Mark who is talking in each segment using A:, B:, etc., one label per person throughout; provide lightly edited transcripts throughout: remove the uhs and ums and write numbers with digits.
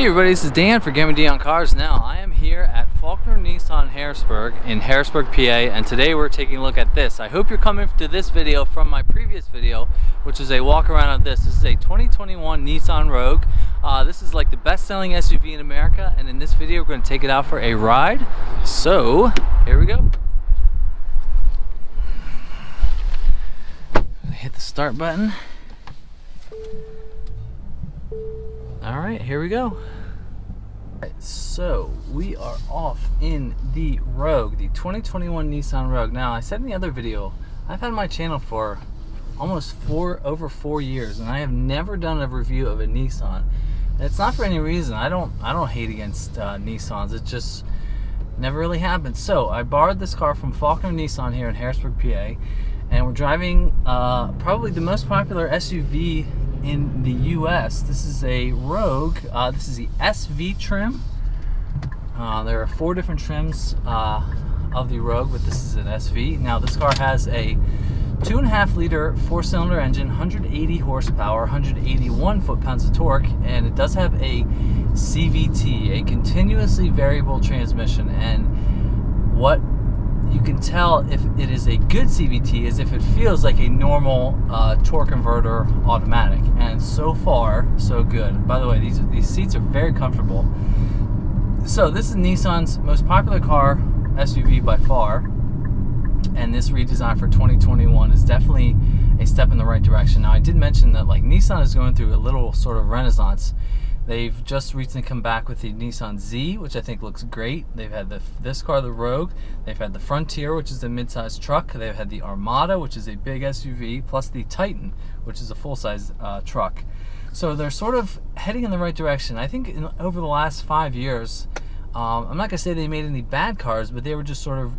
A: Hey everybody, this is Dan for GemmyD on Cars Now. I am here at Faulkner Nissan Harrisburg in Harrisburg, PA, and today we're taking a look at this. I hope you're coming to this video from my previous video, which is a walk around of this. This is a 2021 Nissan Rogue. This is like the best-selling SUV in America, and in this video we're going to take it out for a ride. So, here we go. Hit the start button. Alright, here we go. So we are off in the Rogue, the 2021 Nissan Rogue. Now, I said in the other video, I've had my channel for almost over 4 years, and I have never done a review of a Nissan. And it's not for any reason. I don't hate against Nissans. It just never really happened. So I borrowed this car from Faulkner Nissan here in Harrisburg, PA, and we're driving probably the most popular SUV in the US. This is a Rogue. This is the SV trim. There are 4 different trims of the Rogue, but this is an SV. Now this car has a 2.5 liter 4-cylinder engine, 180 horsepower, 181 foot-pounds of torque, and it does have a CVT, a continuously variable transmission. And what you can tell if it is a good CVT is if it feels like a normal torque converter automatic, and so far so good. By the way, these seats are very comfortable. So this is Nissan's most popular car, SUV by far, and this redesign for 2021 is definitely a step in the right direction. Now, I did mention that like Nissan is going through a little sort of renaissance. They've just recently come back with the Nissan Z, which I think looks great. They've had this car, the Rogue. They've had the Frontier, which is a mid-size truck. They've had the Armada, which is a big SUV, plus the Titan, which is a full-size truck. So they're sort of heading in the right direction. I think over the last 5 years, I'm not going to say they made any bad cars, but they were just sort of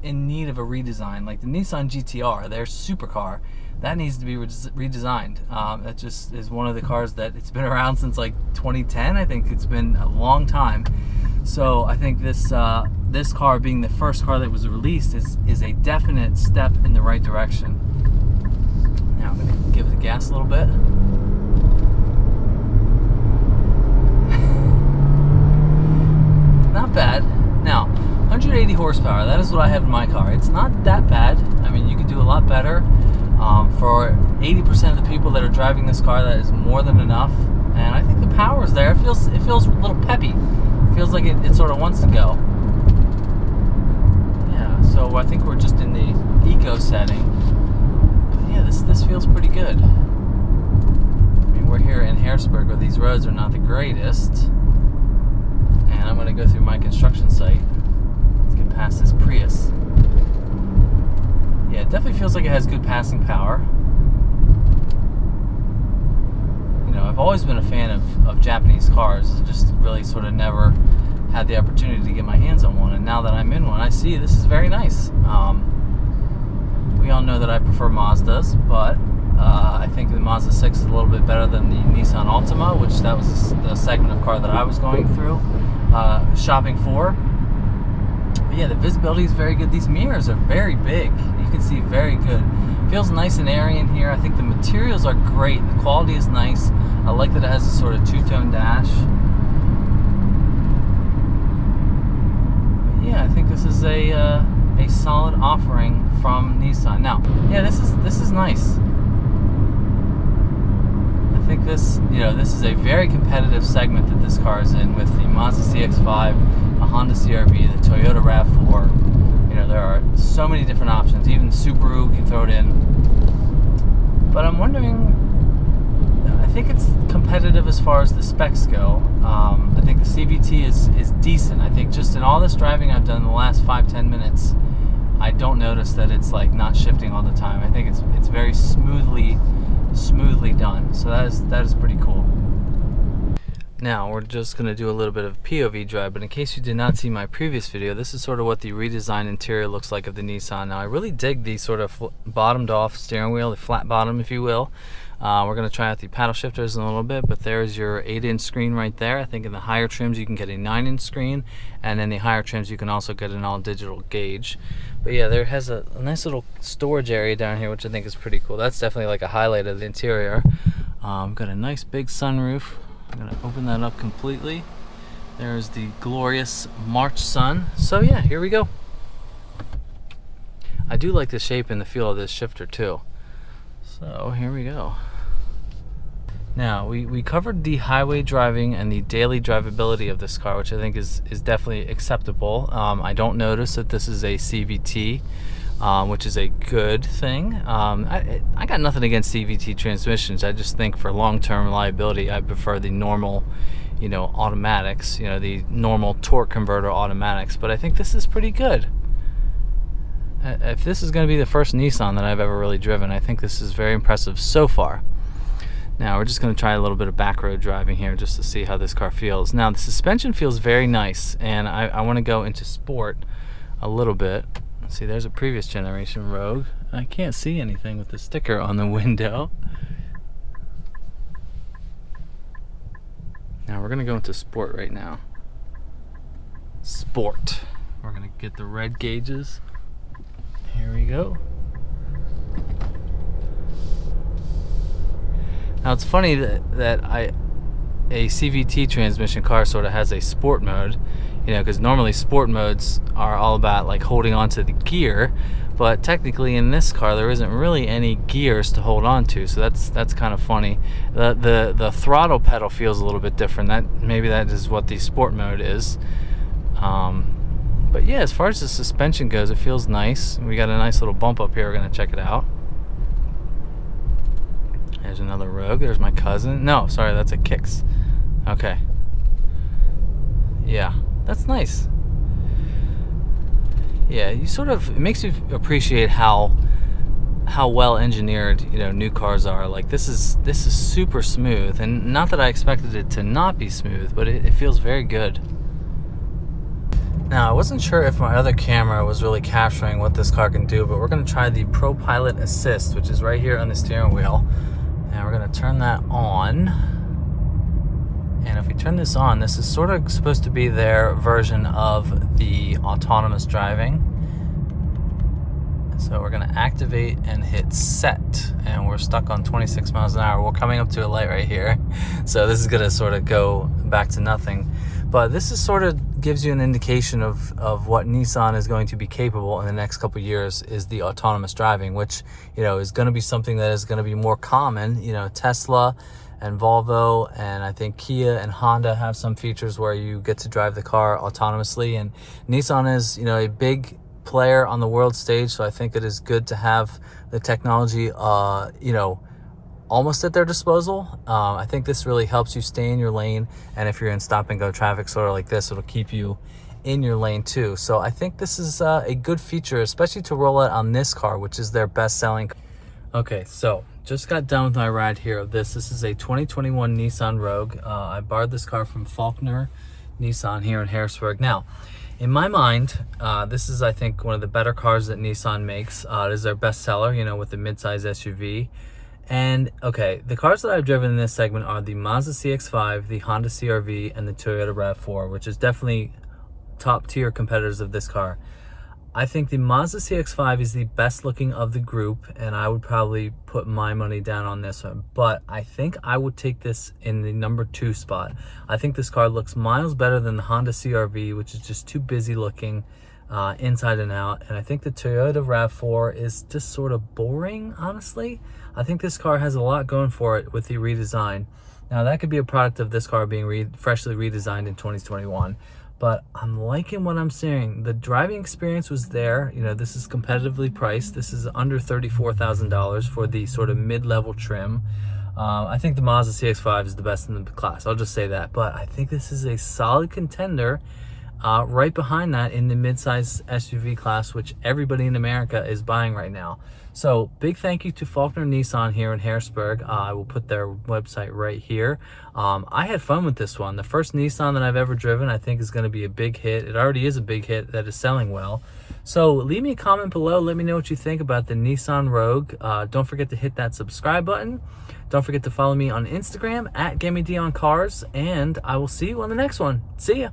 A: in need of a redesign. Like the Nissan GTR, their supercar, that needs to be redesigned. That just is one of the cars that it's been around since like 2010. I think it's been a long time. So I think this this car being the first car that was released is a definite step in the right direction. Now I'm gonna give it the gas a little bit. Not bad. Now, 180 horsepower, that is what I have in my car. It's not that bad. I mean, you could do a lot better. For 80% of the people that are driving this car, that is more than enough. And I think the power is there. It feels a little peppy. It feels like it sort of wants to go. Yeah, so I think we're just in the eco setting. But yeah, this feels pretty good. I mean, we're here in Harrisburg where these roads are not the greatest. And I'm going to go through my construction site. Let's get past this Prius. Yeah, it definitely feels like it has good passing power. You know, I've always been a fan of Japanese cars. Just really sort of never had the opportunity to get my hands on one. And now that I'm in one, I see this is very nice. We all know that I prefer Mazdas, but I think the Mazda 6 is a little bit better than the Nissan Altima, which that was the segment of car that I was going through, shopping for. But yeah, the visibility is very good. These mirrors are very big. You can see very good. Feels nice and airy in here. I think the materials are great. The quality is nice. I like that it has a sort of two-tone dash. But yeah, I think this is a solid offering from Nissan. Now, yeah, this is nice. I think this is a very competitive segment that this car is in, with the Mazda CX-5, a Honda CR-V, the Toyota RAV4. You know, there are so many different options. Even Subaru can throw it in. But I'm wondering, I think it's competitive as far as the specs go. I think the CVT is decent. I think just in all this driving I've done in the last 5-10 minutes, I don't notice that it's like not shifting all the time. I think it's very smoothly done. So that is pretty cool. Now we're just going to do a little bit of POV drive, but in case you did not see my previous video, this is sort of what the redesigned interior looks like of the Nissan. Now I really dig the sort of bottomed off steering wheel, the flat bottom if you will. We're going to try out the paddle shifters in a little bit, but there's your 8-inch screen right there. I think in the higher trims you can get a 9-inch screen, and in the higher trims you can also get an all-digital gauge. But yeah, there has a nice little storage area down here, which I think is pretty cool. That's definitely like a highlight of the interior. Got a nice big sunroof. I'm gonna open that up completely. There's the glorious March sun. So yeah, here we go. I do like the shape and the feel of this shifter too. So here we go. Now, we covered the highway driving and the daily drivability of this car, which I think is definitely acceptable. I don't notice that this is a CVT, which is a good thing. I got nothing against CVT transmissions. I just think for long-term reliability, I prefer the normal, automatics, the normal torque converter automatics. But I think this is pretty good. If this is going to be the first Nissan that I've ever really driven, I think this is very impressive so far. Now we're just going to try a little bit of back road driving here just to see how this car feels. Now the suspension feels very nice, and I want to go into sport a little bit. Let's see, there's a previous generation Rogue. I can't see anything with the sticker on the window. Now we're going to go into sport right now. Sport. We're going to get the red gauges. Here we go. Now it's funny that a CVT transmission car sort of has a sport mode, because normally sport modes are all about like holding on to the gear, but technically in this car there isn't really any gears to hold on to, so that's kind of funny. The throttle pedal feels a little bit different. Maybe that is what the sport mode is. But yeah, as far as the suspension goes, it feels nice. We got a nice little bump up here. We're gonna check it out. There's another Rogue. There's my cousin. No, sorry, that's a Kicks. Okay. Yeah, that's nice. Yeah, it makes you appreciate how well engineered new cars are. Like this is super smooth, and not that I expected it to not be smooth, but it feels very good. Now, I wasn't sure if my other camera was really capturing what this car can do, but we're going to try the ProPilot Assist, which is right here on the steering wheel. And we're going to turn that on. And if we turn this on, this is sort of supposed to be their version of the autonomous driving. So we're going to activate and hit set. And we're stuck on 26 miles an hour. We're coming up to a light right here. So this is going to sort of go back to nothing. But this is sort of gives you an indication of what Nissan is going to be capable in the next couple of years, is the autonomous driving, which is going to be something that is going to be more common. Tesla and Volvo, and I think Kia and Honda have some features where you get to drive the car autonomously, and Nissan is a big player on the world stage, so I think it is good to have the technology almost at their disposal. I think this really helps you stay in your lane, and if you're in stop and go traffic sort of like this, it'll keep you in your lane too. So I think this is a good feature, especially to roll out on this car, which is their best selling. Okay, so just got done with my ride here of this. This is a 2021 Nissan Rogue. I borrowed this car from Faulkner Nissan here in Harrisburg. Now, in my mind, this is, I think, one of the better cars that Nissan makes. It is their best seller, with the midsize SUV. And okay, the cars that I've driven in this segment are the Mazda CX-5, the Honda CR-V, and the Toyota RAV4, which is definitely top tier competitors of this car. I think the Mazda CX-5 is the best looking of the group, and I would probably put my money down on this one. But I think I would take this in the number 2 spot. I think this car looks miles better than the Honda CR-V, which is just too busy looking inside and out. And I think the Toyota RAV4 is just sort of boring, honestly. I think this car has a lot going for it with the redesign. Now, that could be a product of this car being freshly redesigned in 2021. But I'm liking what I'm seeing. The driving experience was there. This is competitively priced. This is under $34,000 for the sort of mid-level trim. I think the Mazda CX-5 is the best in the class. I'll just say that. But I think this is a solid contender right behind that in the midsize SUV class, which everybody in America is buying right now. So big thank you to Faulkner Nissan here in Harrisburg. I will put their website right here. I had fun with this one. The first Nissan that I've ever driven, I think, is going to be a big hit. It already is a big hit that is selling well. So leave me a comment below. Let me know what you think about the Nissan Rogue. Don't forget to hit that subscribe button. Don't forget to follow me on Instagram at GemmyD on Cars, and I will see you on the next one. See ya.